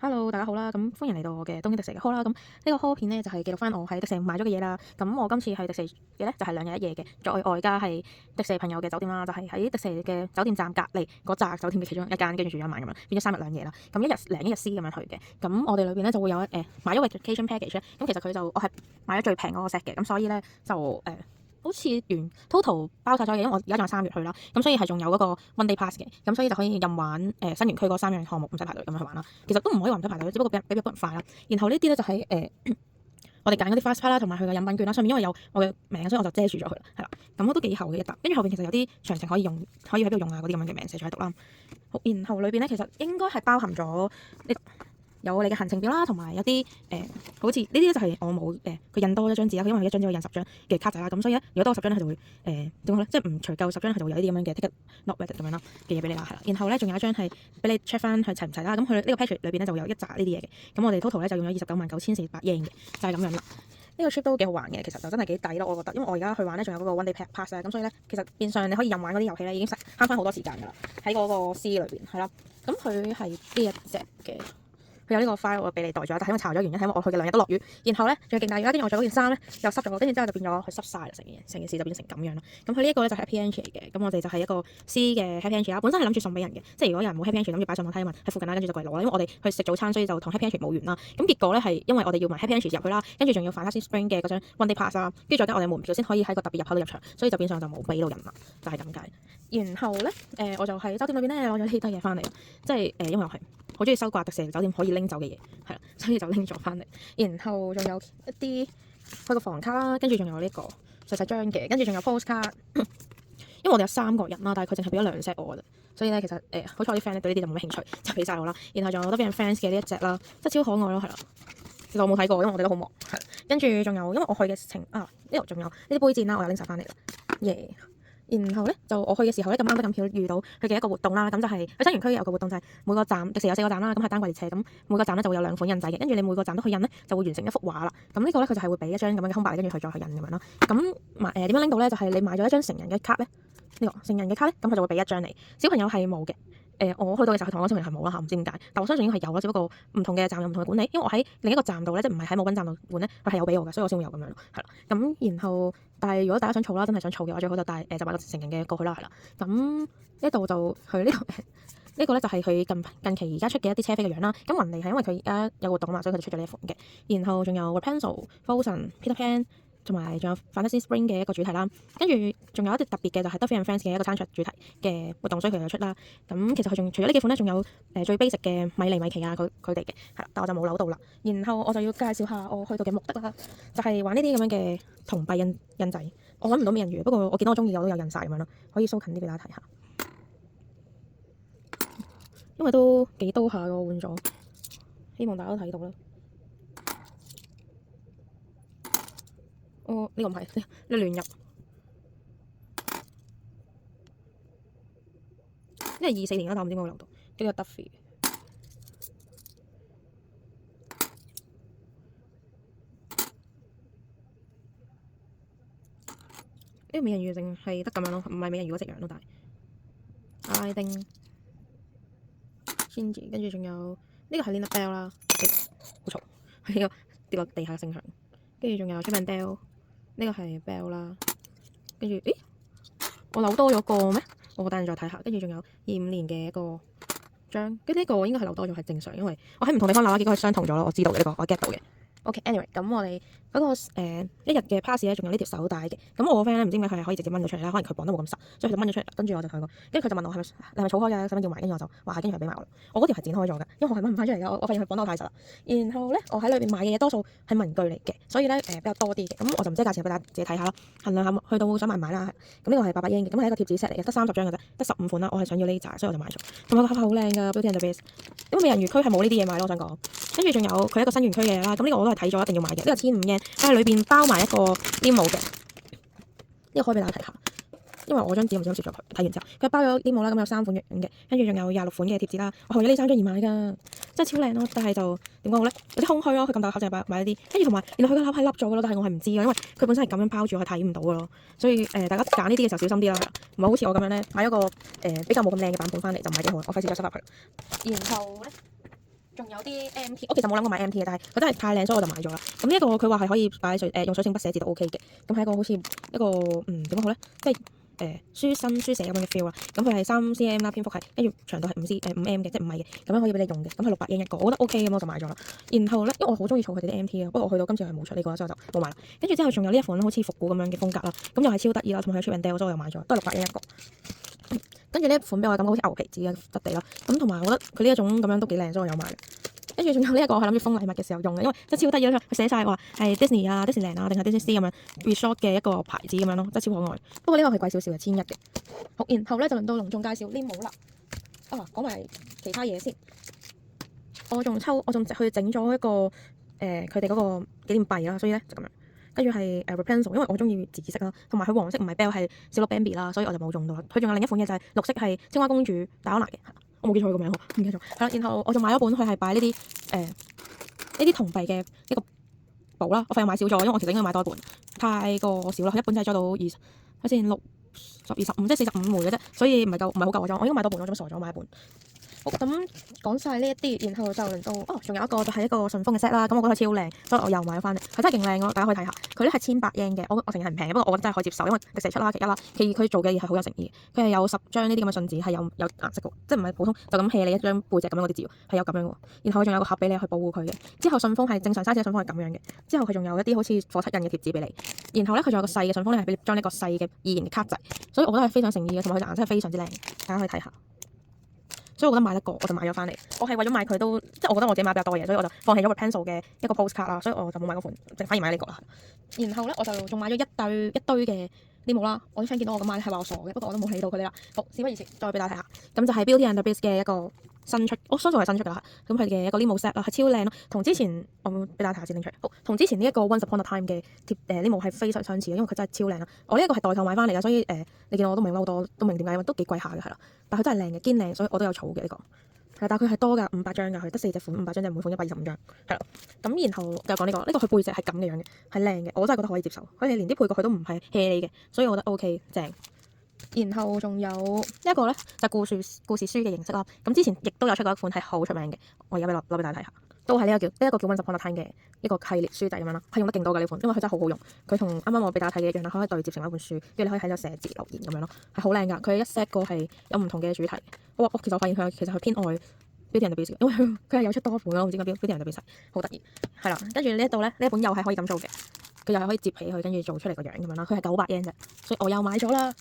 Hello，大家好啦，咁歡迎嚟到我嘅東京迪士尼嘅 haul 啦。咁呢個 haul 片咧就係記錄翻我喺迪士尼買咗嘅嘢啦。咁我今次去迪士尼嘅咧就係2日1夜嘅，再外加係迪士尼朋友嘅酒店啦，就係喺迪士尼嘅酒店站隔離嗰扎酒店嘅其中一間，跟住住咗一晚咁樣，變咗3日2夜啦。咁1日零1日 C 咁樣去嘅。咁我哋裏邊咧就會有買咗 vacation package 咧。咁其實佢就我係買咗最平嗰個 set 嘅，咁所以咧就好似完 total 包晒咗嘅，因為我而家仲有3月去啦，咁所以係仲有嗰個 one day pass 嘅，咁所以就可以任玩新園區嗰3樣項目，唔使排隊咁樣去玩啦。其實都唔可以話唔使排隊，只不過比一般人快啦。然後呢啲咧就喺我哋揀嗰啲 fast pass 啦，同埋佢嘅飲品券啦，上面因為有我嘅名，所以我就遮住咗佢啦，係啦。咁都幾厚嘅一沓，跟住後邊其實有啲詳情可以用，可以喺邊度用啊嗰啲咁樣嘅名寫咗喺度啦。好，然後裏邊咧其實應該係包含咗呢個。有你嘅行程表啦，同埋有啲好似呢啲就係我冇佢印多一張紙啦，因為一張紙可以印10張嘅卡仔啦，咁所以咧，如果多10張咧，佢就會點講咧，即係唔除夠10張，佢就會有呢啲咁樣嘅 ticket not read 咁樣啦嘅嘢俾你啦，係啦。然後咧，仲有一張係俾你 check 翻佢齊唔齊啦。咁佢呢個 package 裏邊咧就會有一紮呢啲嘢嘅。咁我哋 total 咧就用咗299400 yen 嘅，就係咁樣啦。呢個 trip 都幾好玩嘅，其實就真係幾抵咯，我覺得。因為我而家去玩咧，仲有嗰個 one day pass 咧，咁所以咧，其實變相你可以任玩嗰啲遊戲咧，已經慳翻好多時間㗎啦。喺嗰個 C 裏邊係啦，咁佢係呢一隻嘅。佢有呢個 file 我俾你袋咗，但係因為查咗原因，係因為我去嘅2日都落雨，然後咧仲有勁大雨啦，跟住我着嗰件衫咧又濕咗，跟住之後就變咗佢濕晒啦，成件事就變成咁樣啦。咁佢呢一個咧就係 happy entry 嚟嘅，咁我哋就係一個 C 嘅 happy entry 啦。本身係諗住送俾人嘅，即係如果有人冇 happy entry 諗住擺上網睇問喺附近啦，跟住就過嚟攞啦。因為我哋去食早餐，所以就同 happy entry 冇緣啦。咁結果咧係因為我哋要買 happy entry 入去啦，跟住仲要 Fantasy Spring 嘅嗰張 one day pass 啦，跟住再加我哋門票先可以喺個特別入口度入場，所以就變相就冇俾到人啦，就係咁解。然後咧我就喺酒店裏邊咧攞咗呢堆嘢翻嚟，即係因為我係好中意收刮迪士尼酒店可以拎走嘅嘢，係啦，所以就拎咗翻嚟。然後仲有一啲佢個房卡啦，跟住仲有呢個細細張嘅，跟住仲有 postcard。因為我哋有3個人啦，但係佢淨係俾咗2 set 我啫，所以咧其實好彩我啲 friend 咧對呢啲就冇乜興趣，就俾晒我啦。然後仲有好多俾人 fans 嘅呢一隻啦，真係超可愛咯，係啦。其實我冇睇過，因為我哋都好忙。係，跟住仲有因為我去嘅程呢度仲有呢啲杯墊啦，我又拎晒翻嚟啦，耶！然後咧就我去嘅時候咧咁啱得咁巧遇到佢嘅一個活動啦，咁就係去新園區有個活動就係每個站迪士尼有4個站啦，咁係單軌列車，咁每個站咧就會有2款印仔嘅，跟住你每個站都去印咧就會完成一幅畫啦。咁呢個咧佢就係會俾一張咁樣嘅空白，跟住佢再去印咁樣啦。咁點樣拎到咧？就係你買咗一張成人嘅卡咧，呢個成人嘅卡咧，咁佢就會俾一張你。小朋友係冇嘅。我去到嘅時候，佢同我講小朋友係冇啦嚇，唔知點解，但我相信應該係有啦，只不過唔同嘅站有唔同嘅管理。因為我喺另一個站度咧，即係唔係喺母賓站度換咧，佢係有俾我嘅，所以我先會有咁樣咯，係啦。咁然後，但係如果大家想儲啦，真係想儲嘅話，最好就帶就買個成人嘅過去啦，係啦。咁呢度就佢呢度呢個咧就係佢近期而家出嘅一啲車飛嘅樣啦。咁雲尼係因為佢而家有活動啊嘛，所以佢就出咗呢一款嘅。然後仲有 Rapunzel、Frozen、Peter Pan。同埋仲有 Fantasy Spring 嘅一個主題啦，跟住仲有一啲特別嘅就係 Duffy and Friends 嘅一個餐桌主題嘅活動，所以佢又出啦。咁其實佢仲除咗呢幾款咧，仲有最 basic 嘅米妮米奇啊，佢哋嘅係啦，但我就冇扭到啦。然後我就要介紹下我去到嘅目的啦，就係玩呢啲咁樣嘅銅幣印仔。我揾唔到美人魚，不過我見到我中意我都有印晒咁樣咯，可以 show 近啲俾大家睇下。因為都幾刀下嘅，換咗，希望大家都睇到啦。呢個唔係，你亂入，因為24年啦，但我唔知點解會留到。呢個 Duffy， 呢個美人魚淨係得咁樣咯，唔係美人魚嗰隻樣咯，但係阿拉丁、Shinji， 跟住仲有呢個係 Lina Bell 啦，好嘈，係呢個跌落地下嘅聲響。跟住仲有 Chip and Dale。呢個係 Bell 啦，跟住，咦，我扭多咗個咩？我等陣再睇下。跟住仲有25年嘅一個章，跟住呢個應該係扭多咗係正常，因為我喺唔同地方扭啦，結果係相同咗咯。我知道嘅呢個，我 get 到嘅。OK，anyway，咁我哋嗰個1日嘅 pass 咧，仲有呢條手帶嘅。咁我個 friend 咧唔知點解佢係可以直接掹咗出嚟啦，可能佢綁得冇咁實，所以佢就掹咗出嚟。跟住我就同佢講，跟住佢就問我係咪儲開㗎？使乜要買？跟住我就話係，跟住佢俾埋我。我嗰條係剪開咗㗎，因為我係掹唔翻出嚟㗎。我發現佢綁得太實啦。然後咧，我喺裏邊買嘅嘢多數係文具嚟嘅，所以咧比較多啲嘅。咁我就唔知價錢俾大家自己睇下啦，衡量下去到想買唔買啦。咁呢個係800 yen嘅，咁係一個貼紙 set 嚟嘅，得30張嘅啫，得15款啦。我係想要呢扎，所以我就買咗。同埋個盒好靚㗎 ，Beauty and the Beast。因為美人魚區係冇呢啲嘢買咯，我想講。跟住仲有佢一個新園區嘅嘢啦，咁呢個我都係睇咗一定要買嘅，呢個1500 yen，佢係裏邊包埋一個 limo 嘅，呢個可以俾大家睇下，因為我張紙唔小心攝咗佢，睇完之後佢包咗 limo 啦，咁有3款樣嘅，跟住仲有26款嘅貼紙啦，我為咗呢3張而買㗎，真係超靚咯，但係就點講好咧，有啲空虛咯，佢咁大個盒淨係買呢啲，跟住同埋原來佢個盒係凹咗㗎咯，但係我係唔知㗎，因為佢本身係咁樣包住，我係睇唔到㗎咯，所以大家揀呢啲嘅時候小心啲啦，唔係好似我咁樣咧買一個比較冇咁靚嘅版本翻嚟就唔係幾好，我費事再收入去。然後咧。仲有啲 MT，我其實冇諗過買 MT 嘅，但係佢真係太靚，所以我就買咗啦。咁呢一個佢話係可以擺用水性筆寫字都 OK 嘅，咁係一個好似一個點講好咧，即係書新書寫咁樣嘅 feel 啦。咁佢係3cm 啦，篇幅係跟住長度係5M 嘅，即係5米嘅，咁樣可以俾你用嘅。咁係600 yen 一個，我覺得 OK 咁我就買咗啦。然後咧，因為我好中意儲佢哋啲 MT 啊，不過我去到今次係冇出呢個，所以我就冇買啦。跟住之後仲有呢一款好似復古咁樣嘅風格啦，咁又係超得意啦，同埋佢 Chip and Dale，所以我又買咗，都係600 yen 一個。跟住呢一款俾我感覺好似牛皮紙嘅質地啦，咁同埋我覺得佢呢一種咁樣都幾靚，所以我有買。跟住仲有呢一個我係諗住封禮物嘅時候用嘅，因為真係超得意啦，佢寫晒話係 Disney 啊、Disneyland 啊定係 Disney 咁樣 resort 嘅一個牌子咁樣咯，真係超可愛。不過呢個係貴少少嘅1100嘅。好，然後咧就輪到隆重介紹呢帽啦。講埋其他嘢先。我仲去整咗一個佢哋嗰個紀念幣啦，所以咧就咁樣。跟住係Rapunzel，因為我中意紫色啦，同埋佢黃色唔係 Belle 係小鹿 Bambi 啦，所以我就冇用到啦。佢仲有另一款嘅就係綠色係青蛙公主戴安娜嘅，我冇記錯佢個名喎，唔記得咗。係啦，然後我就買咗本佢係擺呢啲銅幣嘅一個簿啦，我費用買少咗，因為我其實應該買多一本，太過少啦，一本真係裝到好似6、10、25，即係45枚嘅啫，所以唔係好夠我裝，我應該買多本，我做乜傻咗買一本。好，咁講晒呢一啲，然後就輪到仲有一個就係一個順豐嘅 set 啦，咁我覺得超靚，所以我又買咗翻嚟，佢真係勁靚咯，大家可以睇下。佢咧係1100 yen 嘅，我承認係唔平嘅，不過我覺得真係可以接受，因為迪士尼出啦，其一啦，其二佢做嘅嘢係好有誠意，佢係有10張呢啲咁嘅信紙，係有顏色嘅，即係唔係普通就咁 hea 你一張背脊咁樣嗰啲字，係有咁樣嘅。然後佢仲有個盒俾你去保護佢嘅。之後信封係正常 size 嘅信封係咁樣嘅，之後佢仲有一啲好似火漆印嘅貼紙俾你。然後咧佢仲有個細嘅信封咧係俾你裝呢個細嘅異形嘅卡仔，所以我覺得係非常誠意嘅，同埋佢顏色係非常之靚，大家可以睇下。所以我覺得買得過，我就買咗翻嚟。我係為咗買佢都，即係我覺得我自己買比較多嘢，所以我就放棄咗 Rapunzel 嘅一個 postcard 啦，所以我就冇買嗰款，反而買呢個啦。然後咧我就仲買咗一堆嘅呢帽啦。我啲 friend 見到我咁買係話我傻嘅，不過我都冇理到佢哋啦。好，事不宜遲，再俾大家睇下。咁就係 Beauty and the Beast 嘅一個新出，我相信係新出㗎啦。咁佢嘅一個呢帽 set 啦，係超靚咯，同之前我俾大家睇下先拎出嚟。好，同之前呢一個 Once Upon a Time 嘅呢帽係非常相似嘅，因為佢真係超靚啦。我呢一個係代購買翻嚟嘅，所以你見我都唔係好多，都明點解，因為都幾貴下嘅係啦。但係佢真係靚嘅，堅靚，所以我都有儲嘅呢個。但係佢係多㗎，500張㗎，佢得4隻款，500張，即係每款125張，係啦。咁然後就講呢個佢背脊係咁嘅樣嘅，係靚嘅，我真係覺得可以接受。佢哋連啲配角佢都唔係 hea 你嘅，所以我覺得 OK 正。然後仲有一個咧就故事書嘅形式啦。咁之前亦都有出過一款係好出名嘅，我而家攞俾大家睇下，都係呢一個叫 Once Upon a Time 嘅一個系列書仔咁樣啦，係用得勁多嘅呢款，因為佢真係好好用。佢同啱啱我俾大家睇嘅一樣啦，可以對接成一本書，跟住你可以喺度寫字留言咁樣咯，係好靚㗎。佢一 set 個係有唔同嘅主題。其實我發現佢其實係偏愛 Beauty and the Beast，因為佢係有出多款咯，我唔知點解 Beauty and the Beast 好得意，係啦。跟住呢一度咧，呢一本又係可以咁做嘅，佢又係可以摺起佢，跟住做出嚟個樣咁樣啦。佢係900 yen 啫，所以我又買咗啦。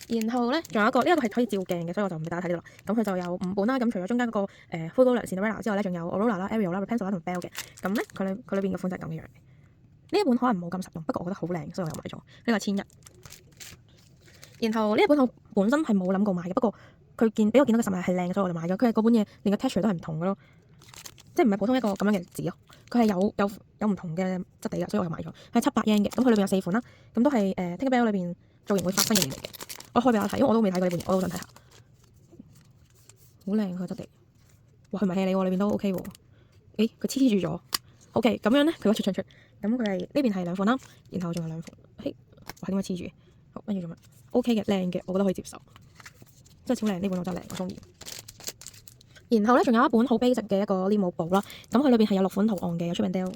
然後咧，仲有一個呢一個係可以照鏡嘅，所以我就唔俾大家睇呢度啦。咁佢就有5本啦。咁除咗中間嗰個灰姑娘 Cinderella 之外咧，仲有 Aurora 啦、Ariel 啦、Rapunzel 啦同 Belle 嘅。咁咧佢裏邊嘅款就係咁嘅樣嘅。呢一本可能冇咁實用，不過我覺得好靚，所以我又買咗。呢個係1100。然後呢一本我本身係冇諗過買嘅，不過佢俾我見到嘅實物係靚嘅，所以我就買咗。佢係嗰本嘢連個 texture 都係唔同嘅咯，即係唔係普通一個咁樣嘅紙咯。佢係有唔同嘅質地嘅，所以我就買咗。係700 yen 嘅。咁佢裏邊有4款啦，咁都係Tinkerbell 裏邊造型會發生嘅嘢嚟嘅。我開俾大家睇，因為我都未睇過呢本嘢，我都想睇下。好靚佢質地，哇！佢唔係 hea 你喎，裏邊都 OK 喎。佢黐住咗。OK，咁樣咧佢出。咁佢係呢邊係2款啦，然後仲有2款。哇！點解黐住？好，跟住做乜 ？OK 嘅，靚嘅，我覺得可以接受。真係超靚，呢本我真係靚，我中意。然後咧，仲有一本好 basic 嘅一個 Limo 簿啦。咁佢裏邊係有6款圖案嘅，有 Chip and Dale。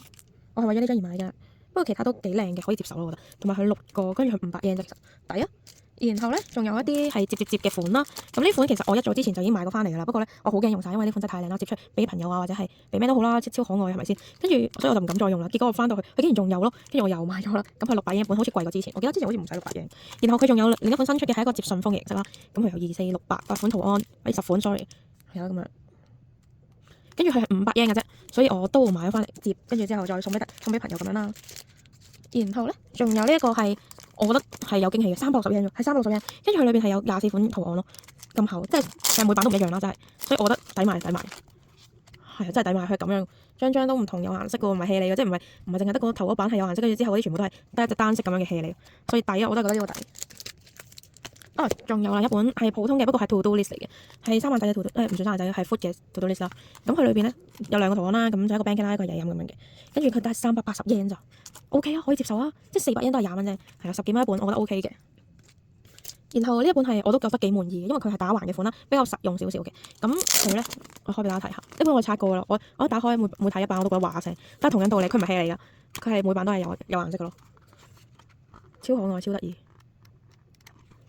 我係為咗呢張而買㗎，不過其他都幾靚嘅，可以接受咯，我覺得。同埋佢6個，跟住佢500 yen 啫，其實抵啊！然後咧，仲有一啲係摺嘅款啦。咁呢款其實我一早之前就已經買過翻嚟㗎啦。不過咧，我好驚用晒，因為呢款真係太靚啦，摺出俾朋友啊，或者係俾咩都好啦，超可愛係咪先？跟住所以我就唔敢再用啦。結果我翻到去，佢竟然仲有咯，跟住我又買咗啦。咁佢600 yen 一本，好似貴過之前。我記得之前好似唔使600 yen。然後佢仲有另一款新出嘅係一個摺信封嘅形式啦。咁佢有2、4、6、8款圖案，10款 sorry 係啊咁樣。跟住佢係500 yen 嘅啫，所以我都買咗翻嚟摺，跟住之後再送俾朋友咁樣啦。然後咧，仲有呢一個係。我覺得係有驚喜嘅，360 yen 係360 yen，跟住佢裏邊係有24款圖案咯，咁厚，即係每版都唔一樣啦，真係，所以我覺得抵買，係啊，真係抵買，佢咁樣張都唔同，有顏色嘅喎，唔係 hea 你嘅，即係唔係淨係得個頭嗰版係有顏色，跟住之後嗰啲全部都係得一隻單色咁樣嘅 hea 你，所以抵啊，我都係覺得呢個抵。仲有一本係普通嘅，不過係 to do list 嚟嘅，係3萬仔嘅 to do，唔算3萬仔，係 foot 嘅 to do list 啦。咁佢裏邊咧有2個圖案啦，咁就一個 bank 啦，一個嘢飲咁樣嘅，跟住佢得380 yen 咋 ，OK 啊，可以接受啊，即係400 yen 都係20蚊啫，係啊，10幾蚊一本，我覺得 OK 嘅。然後呢一本係我都覺得幾滿意嘅，因為佢係打橫嘅款啦，比較實用少少嘅。咁佢咧，我開俾大家睇下。呢本我刷過啦，我一打開每睇一版我都覺得哇聲，但係同樣道理，佢唔係戲嚟噶，佢係每版都係有顏色嘅咯，超可愛超得意，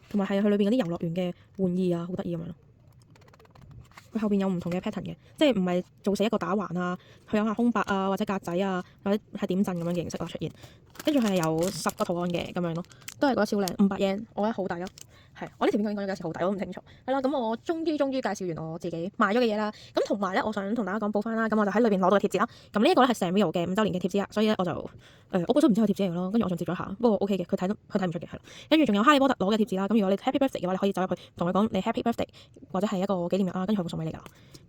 同埋係佢裏邊嗰啲遊樂園嘅玩意啊，好得意咁樣咯。佢後邊有唔同嘅 pattern 嘅，即係唔係做死一個打橫啊，佢有下空白啊，或者格仔啊，或者係點陣咁樣嘅形式出現。跟住係有10個圖案嘅咁樣咯，都係覺得超靚，500 yen，我覺得好抵咯。係，我呢條片講嘅價錢好抵，我都唔清楚。係啦，咁我終於介紹完我自己買咗嘅嘢啦。咁同埋咧，我想同大家講補翻啦。咁我就喺裏邊攞到嘅貼紙啦。咁呢一個咧係 Sanrio 嘅5週年嘅貼紙啊，所以咧我就我本身唔知佢貼紙嚟咯，跟住我仲接咗下，不過 OK 嘅，佢睇唔出嘅係啦。跟住仲有哈利波特攞嘅貼紙啦。咁如果你 Happy Birthday 嘅話，你可以走入去同佢講你 Happy Birthday 或者係一個紀念日啊，跟住佢會送俾你㗎。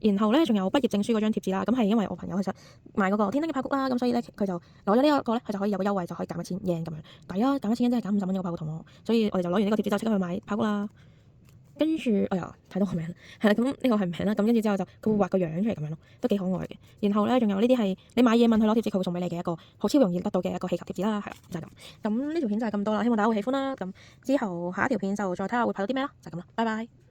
然後咧仲有畢業證書嗰張貼紙啦。咁係因為我朋友其實買嗰個天燈嘅爆谷啦，咁所以咧佢就攞咗呢一個咧，佢就可以有個優惠，就可以減1000 yen 咁樣抵啊！減1000 yen 真係減50蚊一個爆谷同我，所以我哋就攞完呢個貼紙就即刻去買爆谷啦。跟住，哎呀，睇到個名係啦，咁呢個係名啦，咁跟住之後就佢會畫個樣出嚟咁樣咯，都幾可愛嘅。然後咧，仲有呢啲係你買嘢問佢攞貼紙，佢會送俾你嘅一個好超容易得到嘅一個氣球貼紙啦，係啦，就係咁。咁呢條片就係咁多啦，希望大家會喜歡啦。咁之後下一條片就再睇下會拍到啲咩啦，就係咁啦，拜拜。